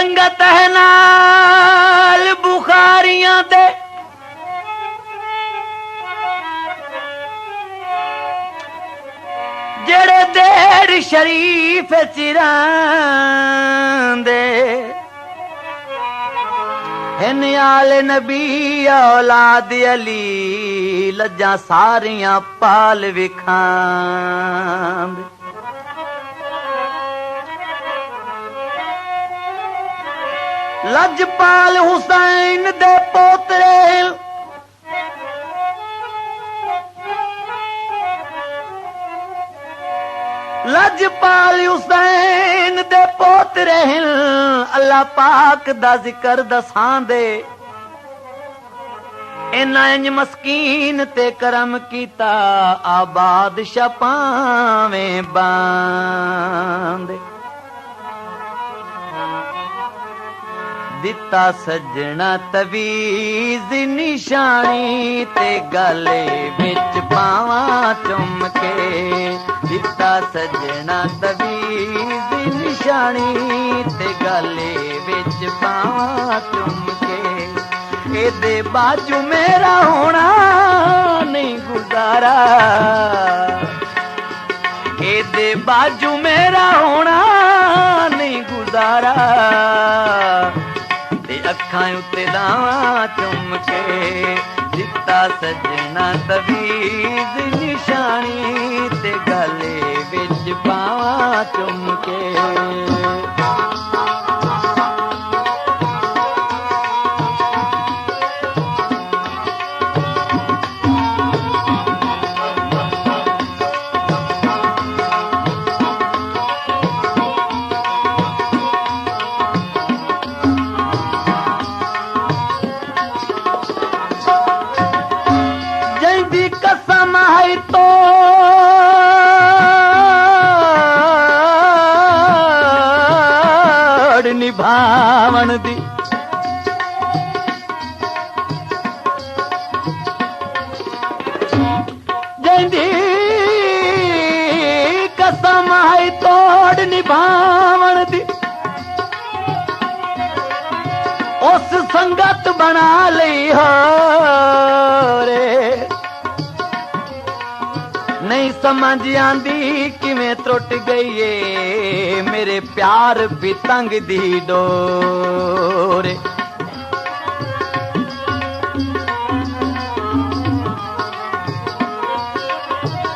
संगत है नाल बुखारियां दे जेड़े देर शरीफ चिरांदे हिन आले नबी औलाद अली लज्जा सारियां पाल विखांदे लजपाल हुसैन दे पोतरे लजपाल हुसैन दे पोतरे अल्लाह पाक दा जिक्र दसां दे इन्ना इंज मस्कीन ते करम कीता आबाद शपावें बांदे दिता सजना तवीज निशानी ते गले विच पावा चुम के दिता सजना तवीज निशानी ते गले विच पावा चुम के एदे बाजू मेरा होना नहीं गुजारा एदे बाजू मेरा होना नहीं गुजारा अखां उत्ते दावा चुम के दिता सजना तवीज निशानी ते गले विच पावा चुम के निभावन दी जंदी कसम है तोड़ निभावन दी उस संगत बना ली हो रे नहीं समझ आंदी किवें त्रुट गई है मेरे प्यार बितंग दी डोर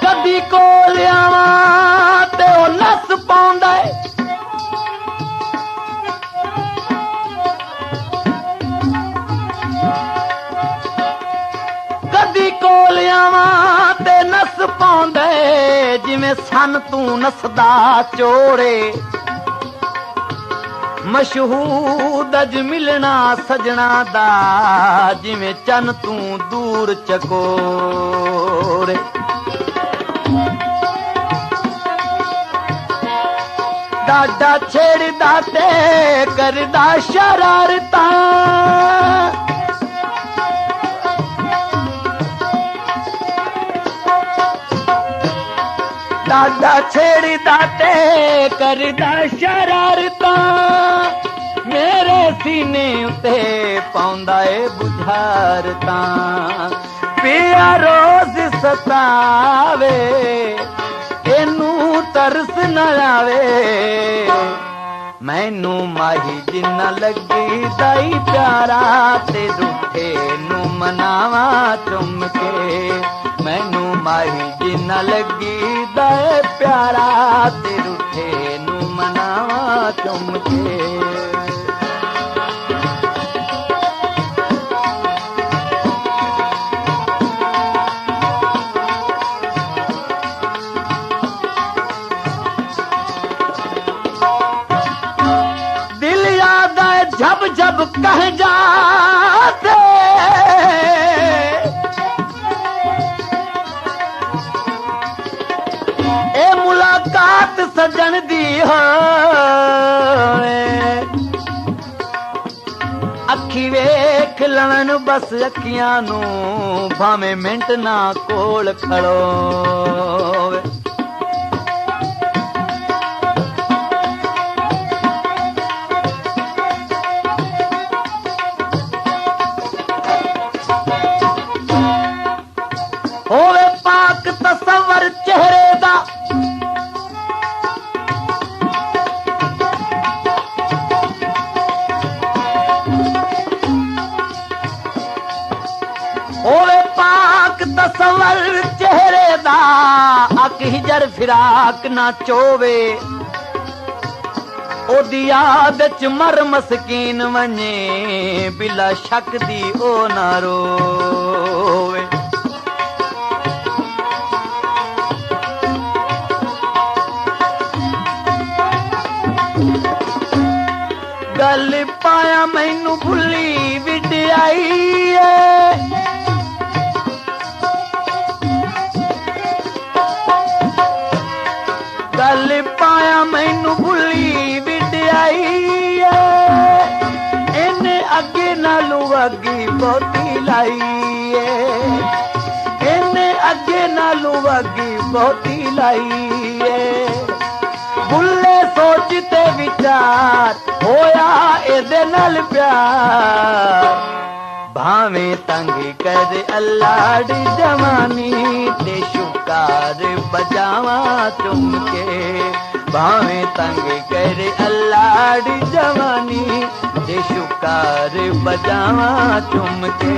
कदी कोल आवां ते ओ नस पाउंदा है कदी कोल आवां ते नस पाउंदा जिवें सन तू नसदा चोरे मशहूद अज मिलना सजना दा जिवें चन तू दूर चकोरे डाडा छेड़दा ते करदा शरारतां डाडा छेड़दा ते करदा शरारतां मेरे सीने उते पाउंदा ए बुझारतां पिया रोज सतावे एनू तरस न आवे मैनू माही जिन्ना लगी दाई प्यारा ते रूठे नू मनावा चुम के मैनू माही जिन्ना लगी दाई प्यारा ते रूठे नू मनावा चुम के जब जब कह जाते ए मुलाकात सजन दी हो अखी वेख लवन बस अखियां नू भावें मिंट ना कोल खड़ो होवे पाक तसव्वुर चेहरे दा होवे पाक तसव्वुर चेहरे दा अक हिजर फिराक ना चोवे ओदी याद च मर मस्कीन वने बिला शक दी ओ ना रोवे गल पाया मैनू भुली विड़ाई गल पाया मैनू भुली विड़ाई इन्हें अगे नालू अगी बहुती लाई इन्हें अगे नालू अगी बहुती लाई बुले सोचते विचार होया एदे नाल प्यार भावे तंग कर अल्लाह जवानी ते शुकार बजावा चुम के भावे तंग कर अल्लाह जवानी ते शुकार बजावा चुम के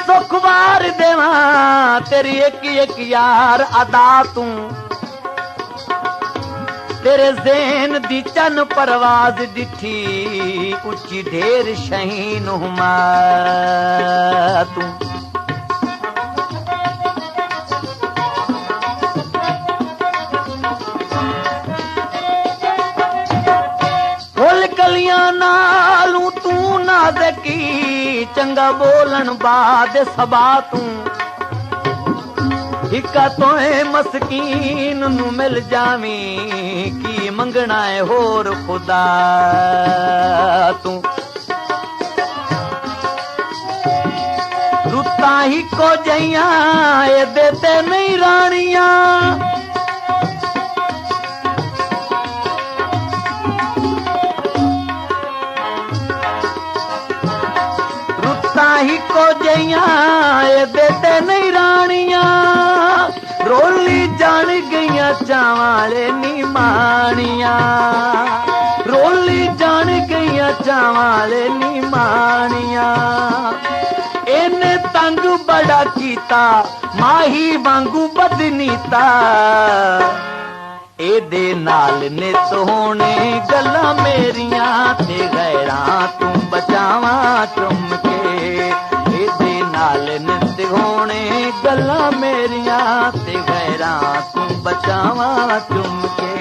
सुखवार देवा तेरी एक एक यार अदा तू तेरे ज़हन दी चन परवाज डिठी उच्ची ढेर शहीन हुमा तू फुल कलियां नालू तू नाज़की चंगा बोलन बाद सबा तू हिका तोए मस्कीन नू मिल जावी की मंगना है होर खुदा तू रुता ही को जइया ए देते नहीं रानिया ही को जइया देते नहीं रानिया रोली जान गईया चावाले नी मानिया रोली जान गईया चावाले नी मानिया इन्हें तंग बड़ा कीता माही वांगू बदनीता एदे नाल ने सोने गल्लां मेरियां ते गैरां तू बचावा चुम के एदे नाल नित होने गल्लां मेरियां ते गैरां तू बचावा चुम के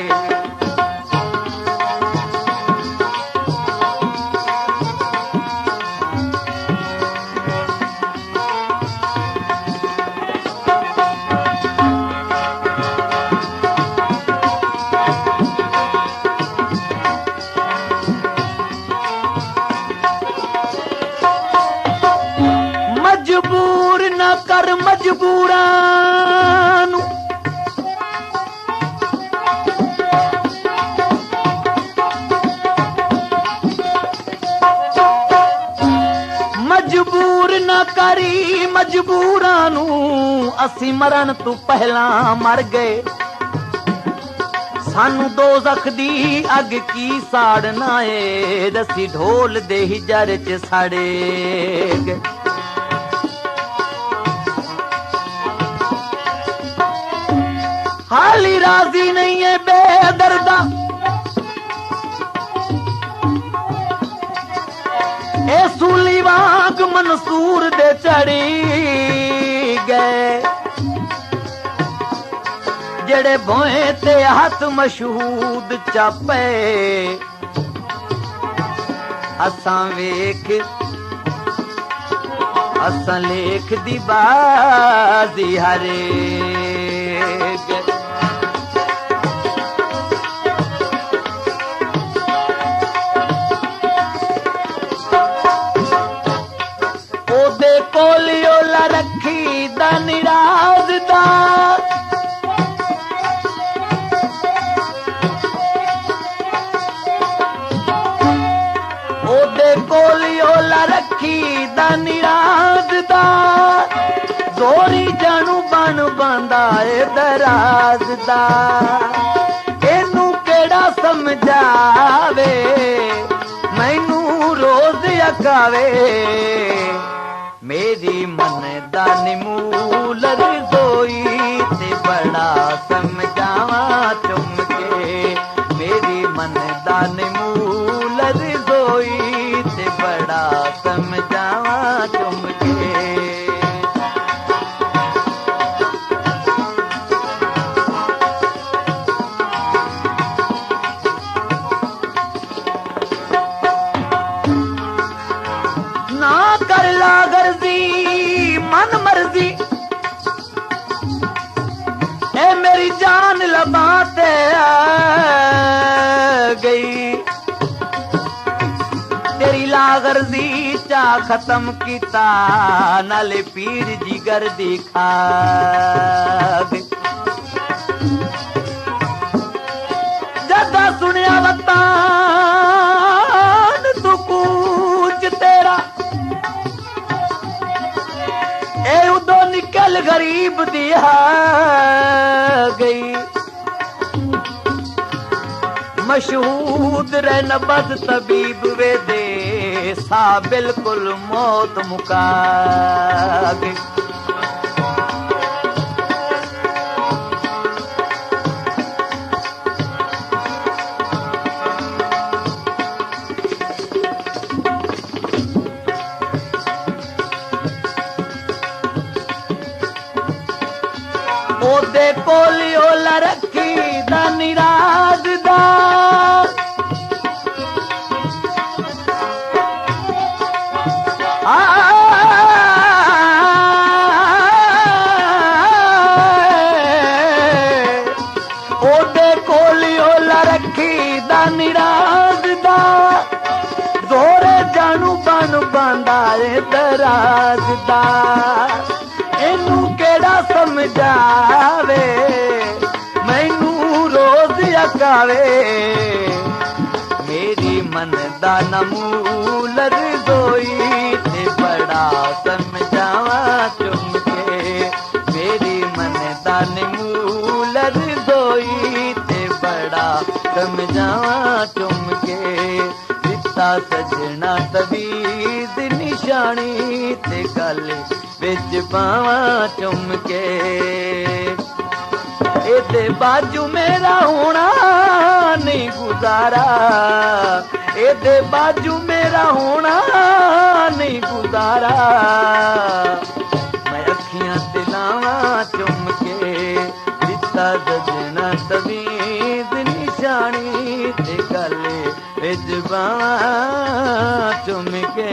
मजबूर न कर मजबूरां नू मजबूर न करी मजबूरां नू असी मरण तू पहला मर गए सानू दोज़ख दी अग की साड़ना है दसी ढोल दे हिजर च साड़े गए हाली राजी नहीं है बेदर्दा ए सूली वाग मंसूर दे चढ़ी गए जे जड़े भोए ते हथ मशहूद चापे असां वेख असां लेख दी बाजी हरे ओदे कोल ओला रखी दा निराज दा ओदे कोल ओला रखी दा निराज दा जोरी जानू बन बांदा ए दराज दा एनू केड़ा समझावे मैनू रोज अकावे मेरी मन दा निमूल रज़ोई ते बड़ा समझावा चुम के मेरी मन दा निमूल रज़ोई ते बड़ा समझावा चुम के ना कर ला गर्जी मन मर्जी ए मेरी जान लबाते गई तेरी ला गर्जी चा खत्म किता नाले पीर जिगर दिखा गई जदा सुनिया वतान तू कूच तेरा ए उदो निकल गरीब दिया गई मशहूद रहन बद तबीब वे दे सा बिल्कुल मौत मुका गई ओदे कोल ओला रखी दा निराज दा ओदे कोल ओला रखी दा निराज दा जोरे जानू बन बांदा ए दराज दा एनू केड़ा समझावे मैनू रोज अकावे मेरी मन दा नमूल रज़ोई ते बड़ा समझावा चुम के मेरी मन दा नमूल रज़ोई ते बड़ा समझावा चुम के दिता सजना तवीज़ निशानी ते गले विच पावा चुम के एदे बाजू मेरा होना नहीं गुजारा एदे बाजू मेरा होना नहीं गुजारा मैं अखियां दिलावा चुम के दिता सजना तवीज़ निशानी ते गले विच पावा चुम के